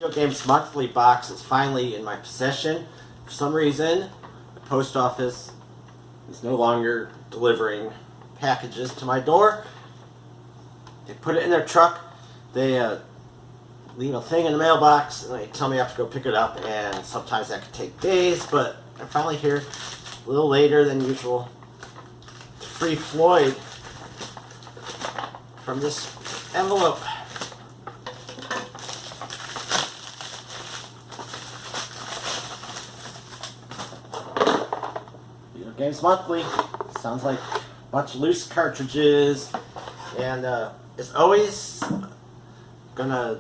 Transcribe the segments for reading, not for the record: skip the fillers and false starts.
Video Games Monthly box is finally in my possession. For some reason, the post office is no longer delivering packages to my door. They put it in their truck. They leave a thing in the mailbox and they tell me I have to go pick it up, and sometimes that could take days, but I'm finally here a little later than usual. Free Floyd from this envelope. Video Games Monthly. Sounds like a bunch of loose cartridges, and as always, gonna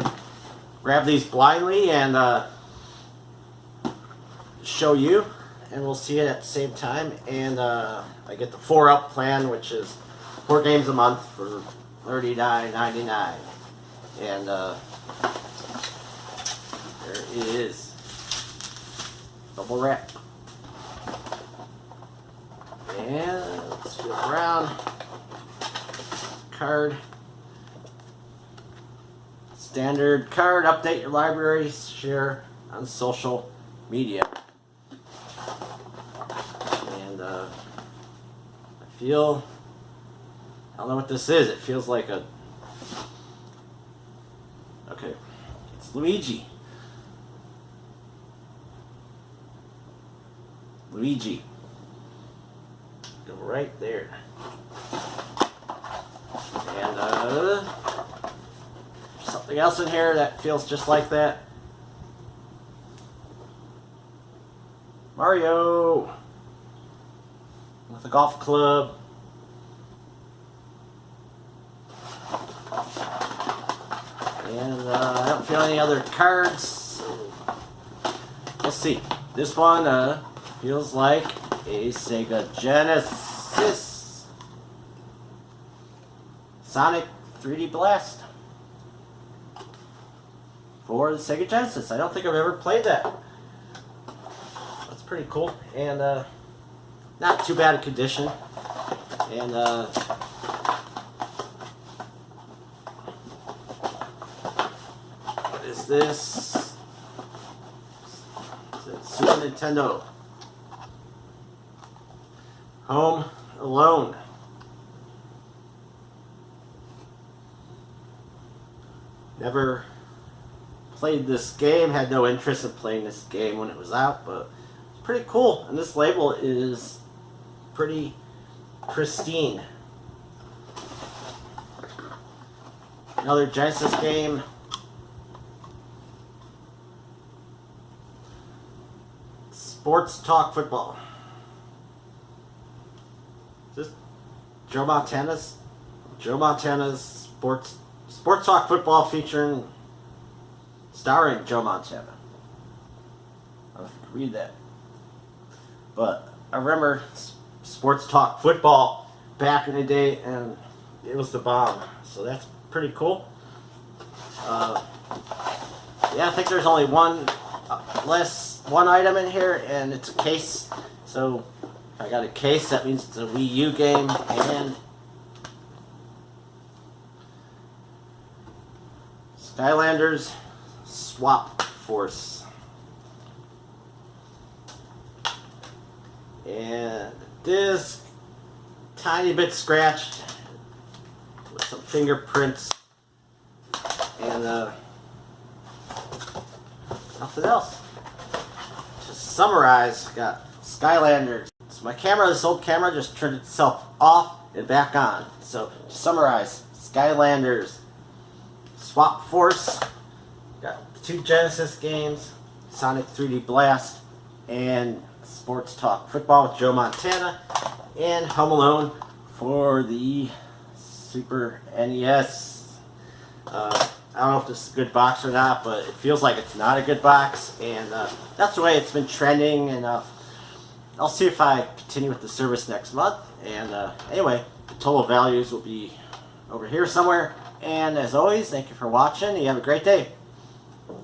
grab these blindly and show you, and we'll see it at the same time. And I get the 4-up plan, which is 4 games a month for $39.99, and there it is, bubble wrap. And let's flip around. Card. Standard card. Update your library. Share on social media. And I don't know what this is. It feels like a... Okay. It's Luigi. Go right there. And something else in here that feels just like that. Mario with a golf club. And I don't feel any other cards. So we'll see. This one feels like a Sega Genesis Sonic 3D Blast for the Sega Genesis. I don't think I've ever played that. That's pretty cool, and not too bad a condition. And what is this? It's Super Nintendo. Home Alone. Never played this game, had no interest in playing this game when it was out, but it's pretty cool. And this label is pretty pristine. Another Genesis game. Sports Talk Football. Is this Joe Montana's Sports Talk Football starring Joe Montana. I don't know if you can read that, but I remember Sports Talk Football back in the day, and it was the bomb. So that's pretty cool. Yeah, I think there's only one item in here, and it's a case. So if I got a case, that means it's a Wii U game. And Skylanders Swap Force. And disc, tiny bit scratched with some fingerprints, and nothing else. To summarize, got Skylanders. So my camera, this old camera, just turned itself off and back on. So to summarize, Skylanders Swap Force, got 2 Genesis games, Sonic 3D Blast, and Sports Talk Football with Joe Montana, and Home Alone for the Super NES. I don't know if this is a good box or not, but it feels like it's not a good box, and that's the way it's been trending, and I'll see if I continue with the service next month. And anyway, the total values will be over here somewhere. And as always, thank you for watching. You have a great day.